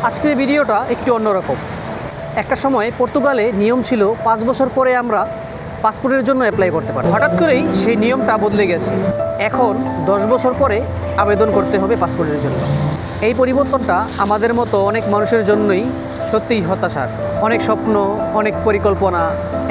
আজকের ভিডিওটা একটু অন্যরকম। একটা সময় পর্তুগালে নিয়ম ছিল 5 বছর পরে আমরা পাসপোর্টের জন্য অ্যাপ্লাই করতে পারি। হঠাৎ করেই সেই নিয়মটা বদলে গেছে। এখন 10 বছর পরে আবেদন করতে হবে পাসপোর্টের জন্য। এই পরিবর্তনটা আমাদের মতো অনেক মানুষের জন্যই সত্যিই হতাশার। অনেক স্বপ্ন, অনেক পরিকল্পনা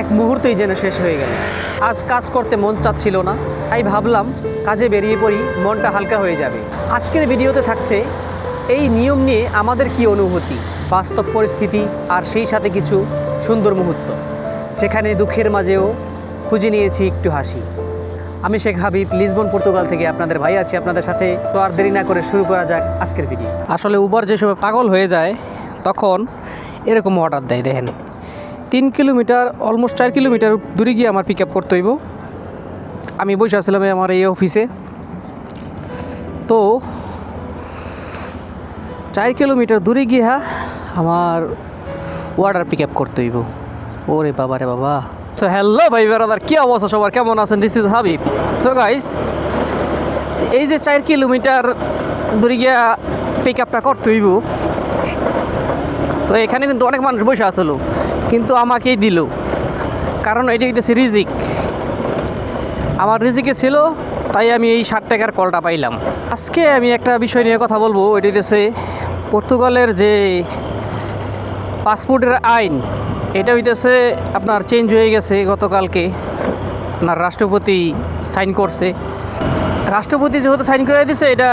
এক মুহূর্তেই যেন শেষ হয়ে গেল। আজ কাজ করতে মন চাচ্ছিল না, তাই ভাবলাম কাজে বেরিয়ে পড়ি, মনটা হালকা হয়ে যাবে। আজকের ভিডিওতে থাকছে এই নিয়ম নিয়ে আমাদের কি অনুভূতি, বাস্তব পরিস্থিতি আর সেই সাথে কিছু সুন্দর মুহূর্ত, যেখানে দুঃখের মাঝেও খুঁজে নিয়েছি একটু হাসি। আমি শেখ হাবিব, লিসবন পর্তুগাল থেকে আপনাদের ভাই আছি আপনাদের সাথে। তো আর দেরি না করে শুরু করা যাক আজকের ভিডিও। আসলে উবার যে সময় পাগল হয়ে যায় তখন এরকম অর্ডার দেয়। দেখেন 3 কিলোমিটার, অলমোস্ট 4 কিলোমিটার দূরে গিয়ে আমার পিক আপ করতে হইব। আমি বসে আসলাম আমার এই অফিসে। তো 4 কিলোমিটার দূরে গিয়ে আমার অর্ডার পিক আপ করতে হইব। ওরে বাবা রে বাবা। সো হ্যালো ভাই ব্রাদার, কী অবস্থা সবার, কেমন আছেন? This is Habib. So guys, এই যে 4 কিলোমিটার দূরে গিয়া পিক আপটা করতে হইব, তো এখানে কিন্তু অনেক মানুষ বসে আসলো, কিন্তু আমাকেই দিল, কারণ এটা হইতেছে রিজিক। আমার রিজিকে ছিল, তাই আমি এই 60 টাকার কলটা পাইলাম। আজকে আমি একটা বিষয় নিয়ে কথা বলবো। এটা হইতেছে পর্তুগালের যে পাসপোর্টের আইন, এটা হইতেছে আপনার চেঞ্জ হয়ে গেছে গতকালকে। আপনার রাষ্ট্রপতি সাইন করছে। রাষ্ট্রপতি যেহেতু সাইন করে দিয়েছে, এটা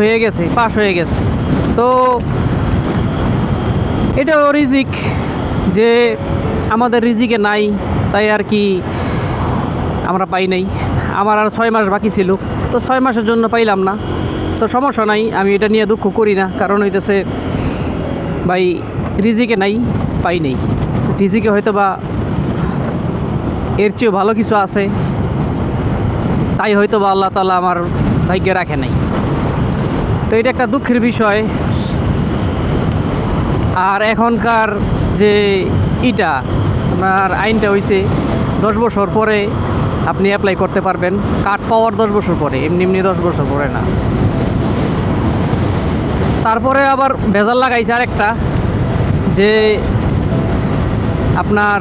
হয়ে গেছে, পাস হয়ে গেছে। তো এটাও রিজিক, যে আমাদের রিজিকে নাই, তাই আর কি আমরা পাই নাই। আমার আর 6 মাস বাকি ছিল, তো 6 মাসের জন্য পাইলাম না। তো সমস্যা নাই, আমি এটা নিয়ে দুঃখ করি না, কারণ হইতেছে ভাই রিজিকে নাই, পাই নাই। রিজিকে হয়তো বা এর চেয়েও ভালো কিছু আছে, তাই হয়তো বা আল্লাহ তাআলা আমার ভাগ্যে রাখে নাই। তো এটা একটা দুঃখের বিষয়। আর এখনকার যে আপনার আইনটা হয়েছে 10 বছর পরে আপনি অ্যাপ্লাই করতে পারবেন, কার্ড পাওয়ার 10 বছর পরে, এমনি 10 বছর পরে না। তারপরে আবার ভেজাল লাগাইছে আরেকটা, যে আপনার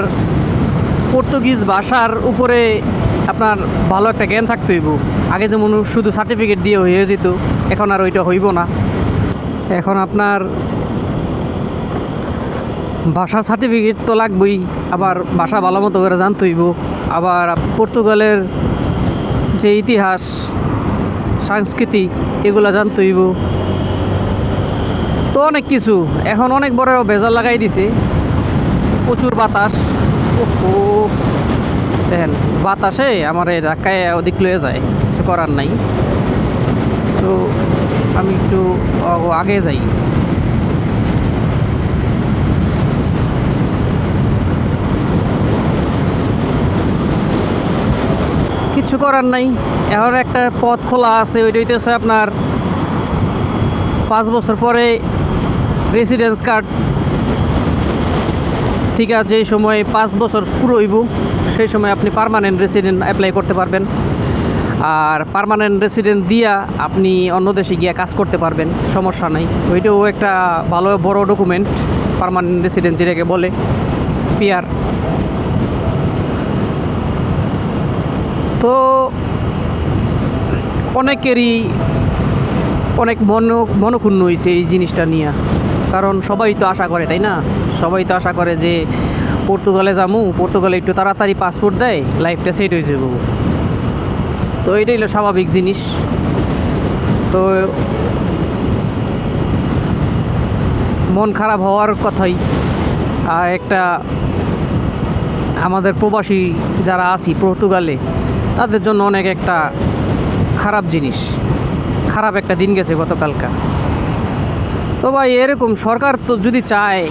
পর্তুগিজ ভাষার উপরে আপনার ভালো একটা জ্ঞান থাকতে হইব। আগে যেমন শুধু সার্টিফিকেট দিয়ে হয়ে যেত, এখন আর ওইটা হইব না। এখন আপনার ভাষা সার্টিফিকেট তো লাগবেই, আবার ভাষা ভালো মতো করে জানতে হইব। আবার পর্তুগালের যে ইতিহাস, সংস্কৃতি, এগুলো জানতে হইব। তো অনেক কিছু, এখন অনেক বড় ভেজাল লাগাই দিছে। প্রচুর বাতাস, ও দেখেন বাতাসে আমার এই ধাক্কায় ওদিক লয়ে যায়, কিছু করার নাই। তো আমি একটু আগে যাই। কিছু করার নাই, এখন একটা পথ খোলা আছে। ওইটা হইতেছে আপনার 5 বছর পরে রেসিডেন্স কার্ড, ঠিক আছে, যে সময় 5 বছর পুরো হইব, সেই সময় আপনি পার্মানেন্ট রেসিডেন্ট অ্যাপ্লাই করতে পারবেন। আর পার্মানেন্ট রেসিডেন্ট দিয়া আপনি অন্য দেশে গিয়ে কাজ করতে পারবেন, সমস্যা নাই। ওইটাও একটা ভালো বড় ডকুমেন্ট, পার্মানেন্ট রেসিডেন্ট যেটাকে বলে, পিআর। তো অনেকেরই অনেক মনক্ষুণ্ণ হয়েছে এই জিনিসটা নিয়ে, কারণ সবাই তো আশা করে, তাই না? সবাই তো আশা করে যে পর্তুগালে যাবো, পর্তুগালে একটু তাড়াতাড়ি পাসপোর্ট দেয়, লাইফটা সেট হয়ে যাব। তো এটাই হলো স্বাভাবিক জিনিস। তো মন খারাপ হওয়ার কথাই। আর একটা আমাদের প্রবাসী যারা আছি পর্তুগালে, তাদের জন্য অনেক একটা খারাপ জিনিস, খারাপ একটা দিন গেছে গতকালকা। তো ভাই এরকম সরকার তো যদি চায়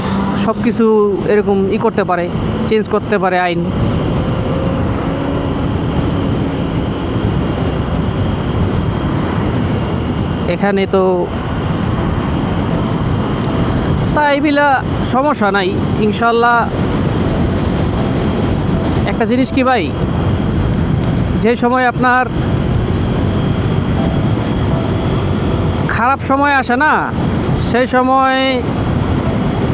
সব কিছু এরকম করতে পারে, চেঞ্জ করতে পারে আইন। এখানে তো তাই বিলা সমস্যা নাই, ইনশাল্লাহ। একটা জিনিস কি ভাই, যে সময় আপনার খারাপ সময় আসে না, সেই সময়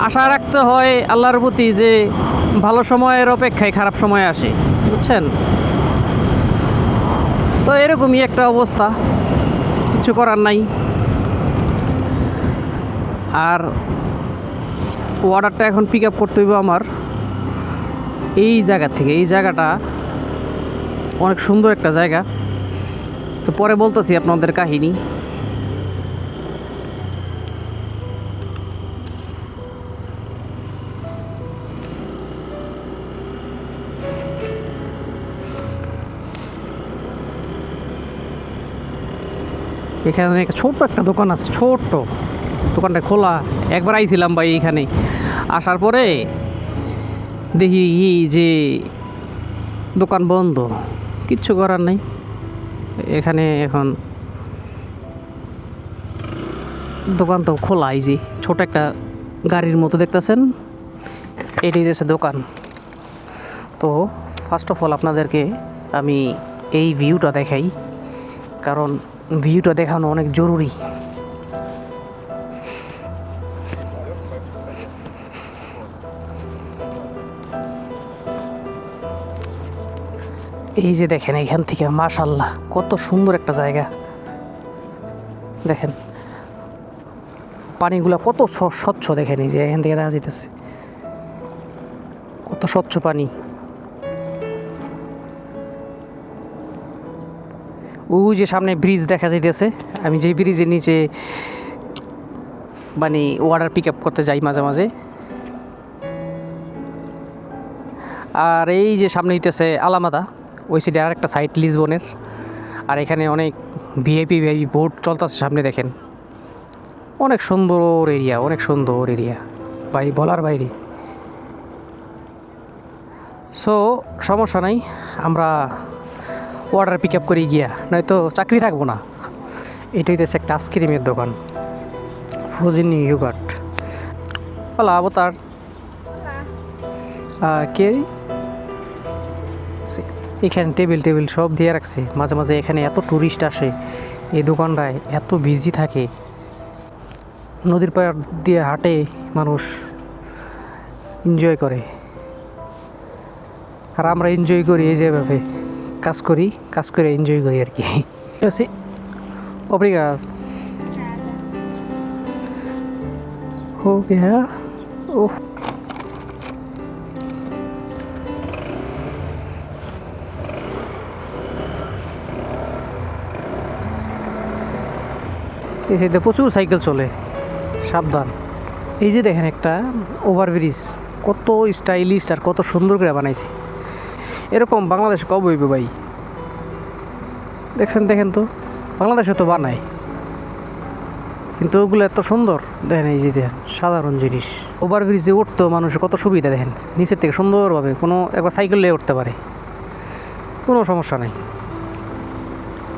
আশা রাখতে হয় আল্লাহর প্রতি যে ভালো সময়ের অপেক্ষায় খারাপ সময় আসে, বুঝছেন? তো এরকমই একটা অবস্থা, কিছু করার নাই। আর অর্ডারটা এখন পিক আপ করতে হইব আমার এই জায়গা থেকে। এই জায়গাটা অনেক সুন্দর একটা জায়গা, তো পরে বলতেছি আপনাদের কাহিনী। এখানে ছোট্ট একটা দোকান আছে, ছোট্ট দোকানটা খোলা। একবার আইছিলাম ভাই এখানে, আসার পরে দেখি কি যে দোকান বন্ধ, কিচ্ছু করার নেই। এখানে এখন দোকান তো খোলা, এই যে ছোট একটা গাড়ির মতো দেখতেছেন, এটাই হচ্ছে দোকান। তো ফার্স্ট অফ অল আপনাদেরকে আমি এই ভিউটা দেখাই, কারণ ভিউটা দেখানো অনেক জরুরি। এই যে দেখেন এখান থেকে মাশাআল্লাহ কত সুন্দর একটা জায়গা। দেখেন পানিগুলো কত স্বচ্ছ, দেখেন এই যে এখান থেকে দেখা যাইতেছে কত স্বচ্ছ পানি। ওই যে সামনে ব্রিজ দেখা যাইতেছে, আমি যে ব্রিজের নিচে মানে ওয়াটার পিক আপ করতে যাই মাঝে মাঝে। আর এই যে সামনে হইতেছে আলামাদা, ওই সাইডে আর একটা সাইড লিসবনের। আর এখানে অনেক ভিআইপি বোট চলতেছে সামনে, দেখেন অনেক সুন্দর এরিয়া, অনেক সুন্দর এরিয়া ভাই, বলার বাইরে। সো সমস্যা নাই, আমরা অর্ডার পিক আপ করি গিয়া, নয়তো চাকরি থাকবো না। এটা হইতেছে একটা আইসক্রিমের দোকান, ফ্রোজেন ইয়োগার্ট। হ্যালো অবতার, কে এখানে টেবিল টেবিল সব দিয়ে রাখছে। মাঝে মাঝে এখানে এত ট্যুরিস্ট আসে, এই দোকানটায় এত বিজি থাকে। নদীর পাড় দিয়ে হাঁটে মানুষ, এনজয় করে। আর আমরা এনজয় করি এই যেভাবে কাজ করি, কাজ করে এনজয় করি আর কি। Obrigado. Okay, oh. এই সাইডে প্রচুর সাইকেল চলে, সাবধান। এই যে দেখেন একটা ওভারব্রিজ, কত স্টাইলিশ আর কত সুন্দর করে বানাইছে। এরকম বাংলাদেশ কবে হইবে ভাই? দেখছেন, দেখেন তো, বাংলাদেশে তো বানায়, কিন্তু ওগুলো এত সুন্দর। দেখেন এই যে দেখেন, সাধারণ জিনিস। ওভারব্রিজে উঠতেও মানুষের কত সুবিধা, দেখেন নিচের থেকে সুন্দরভাবে কোনো একবার সাইকেল নিয়ে উঠতে পারে, কোনো সমস্যা নেই।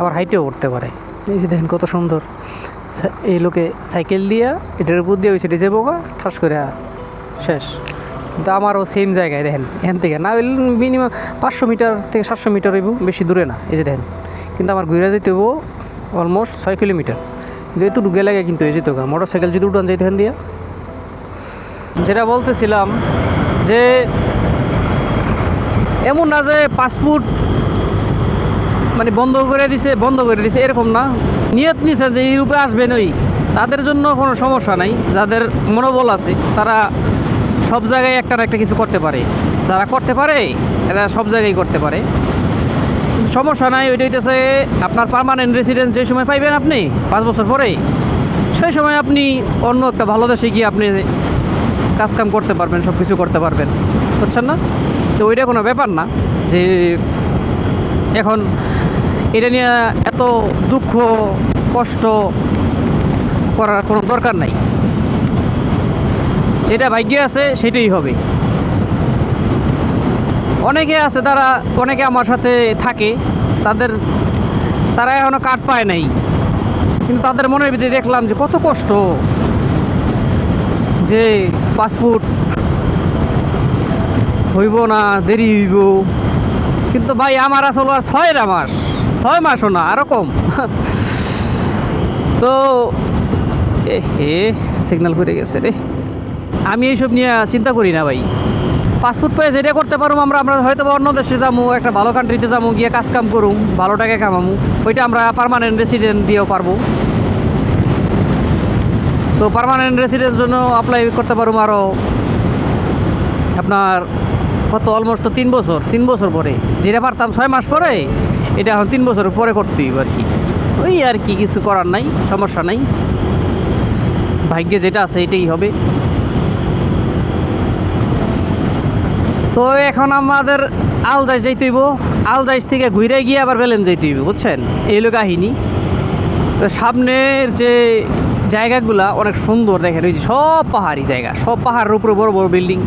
আবার হাইটেও উঠতে পারে। এই যে দেখেন কত সুন্দর। এই লোকে সাইকেল দিয়া এটার উপর দিয়ে ওই সাইডে যাবো গা, ঠাস করে শেষ। কিন্তু আমারও সেম জায়গায়, দেখেন এখান থেকে না মিনিমাম 500 মিটার থেকে 700 মিটার হইব, বেশি দূরে না। এই যে দেখেন, কিন্তু আমার ঘুরে যেতে হইব অলমোস্ট 6 কিলোমিটার। কিন্তু একটু ঢুকে লাগে, কিন্তু এই যেত গা মোটর সাইকেল যদি উঠান যাইতে দিয়া। যেটা বলতেছিলাম যে এমন না যে পাসপোর্ট মানে বন্ধ করে দিছে এরকম না। নিয়ত নিছে যে ইউরোপে আসবেন, ওই তাদের জন্য কোনো সমস্যা নাই। যাদের মনোবল আছে তারা সব জায়গায় একটা না একটা কিছু করতে পারে। যারা করতে পারে এরা সব জায়গায় করতে পারে, কিন্তু সমস্যা নাই। ওইটা হইতেছে আপনার পার্মানেন্ট রেসিডেন্স যে সময় পাইবেন আপনি 5 বছর পরে, সেই সময় আপনি অন্য একটা ভালো দেশে গিয়ে আপনি কাজকাম করতে পারবেন, সব কিছু করতে পারবেন, বুঝছেন না? তো ওইটা কোনো ব্যাপার না যে এখন এটা নিয়ে এত দুঃখ কষ্ট করার কোনো দরকার নাই। যেটা ভাগ্যে আছে সেটাই হবে। অনেকে আছে অনেকে আমার সাথে থাকে, তারা এখনও কার্ড পায় নাই, কিন্তু তাদের মনের ভিতরে দেখলাম যে কত কষ্ট, যে পাসপোর্ট হইব না, দেরি হইব। কিন্তু ভাই আমার আসলে আর 6 মাসও না, আরও কম। তো এ হে সিগন্যাল করে গেছে রে। আমি এইসব নিয়ে চিন্তা করি না ভাই। পাসপোর্ট পেয়ে যেটা করতে পারবো আমরা হয়তো বা অন্য দেশে যাবো, একটা ভালো কান্ট্রিতে যাবো, গিয়ে কাজ কাম করুম, ভালো টাকা কামামু, ওইটা আমরা পার্মানেন্ট রেসিডেন্ট দিয়েও পারবো। তো পার্মানেন্ট রেসিডেন্ট জন্য অ্যাপ্লাই করতে পারবো আরও আপনার কত অলমোস্ট তো 3 বছর পরে, যেটা পারতাম 6 মাস পরে, এটা এখন 3 বছর পরে করতে হইব আর কি। ওই আর কি, কিছু করার নাই, সমস্যা নাই, ভাগ্যে যেটা আছে এটাই হবে। তো এখন আমাদের আলজাইশ যাইতে হইব, আলজাইশ থেকে ঘুরে গিয়ে আবার বেলেন যাইতে হইব, বুঝছেন, এই হলো কাহিনী। তো সামনের যে জায়গাগুলা অনেক সুন্দর, দেখেন ওই যে সব পাহাড়ি জায়গা, সব পাহাড়ের উপরে বড় বড় বিল্ডিং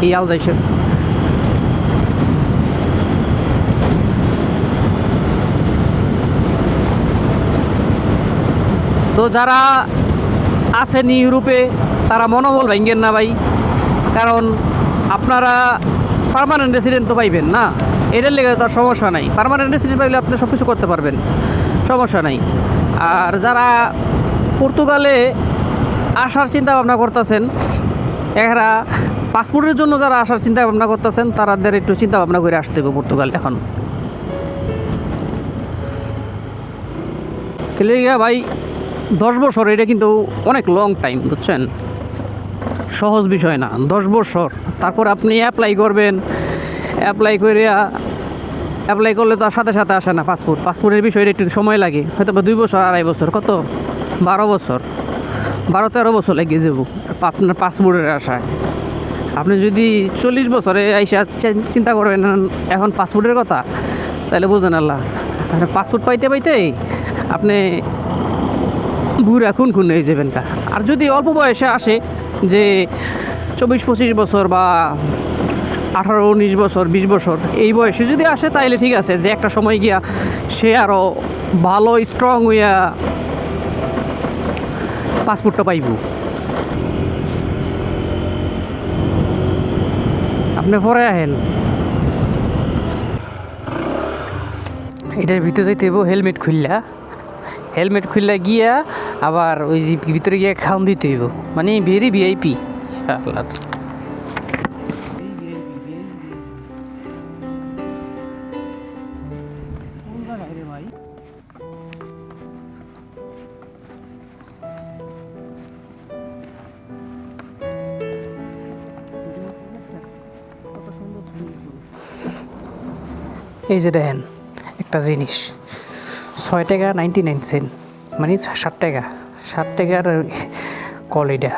এই আলজাইশের। তো যারা আছেন ইউরোপে তারা মনোবল ভাঙ্গেন না ভাই, কারণ আপনারা পার্মানেন্ট রেসিডেন্ট তো পাইবেন না, এটার লেগে তার সমস্যা নাই। পার্মানেন্ট রেসিডেন্ট পাইলে আপনি সব কিছু করতে পারবেন, সমস্যা নাই। আর যারা পর্তুগালে আসার চিন্তা ভাবনা করতেছেন, এরা পাসপোর্টের জন্য যারা আসার চিন্তা ভাবনা করতেছেন, তাদের একটু চিন্তা ভাবনা করে আসতে হবে পর্তুগাল এখন। ক্লিয়ার ভাই, 10 বছর এটা কিন্তু অনেক লং টাইম, বুঝছেন, সহজ বিষয় না 10 বছর। তারপর আপনি অ্যাপ্লাই করবেন, অ্যাপ্লাই করলে তো আর সাথে সাথে আসে না পাসপোর্টের বিষয়টা একটু সময় লাগে, হয়তো বা 2 বছর 2.5 বছর, কত 12 বছর, 12-13 বছর লেগে যাব আপনার পাসপোর্টের আশায়। আপনি যদি 40 বছরে আইসা চিন্তা করেন এখন পাসপোর্টের কথা, তাহলে বোঝেন আল্লাহ, পাসপোর্ট পাইতে পাইতে আপনি বুড়া খুন হয়ে যাবেনটা। আর যদি অল্প বয়সে আসে, যে 24-25 বছর বা 18-19 বছর 20 বছর এই বয়সে যদি আসে, তাইলে ঠিক আছে, যে একটা সময় গিয়া সে আরও ভালো স্ট্রং হইয়া পাসপোর্টটা পাইব। আপনি পরে আহেন, এটার ভিতরে যাইতে হইব হেলমেট খুললা গিয়া আবার ওই যে ভিতরে গিয়ে খাওন দিতে হইব, মানে ভেরি ভিআইপি। এই যে দেখেন একটা জিনিস, 6 টাকা 99 সেন্ট, মানে 60 টাকার কল এটা।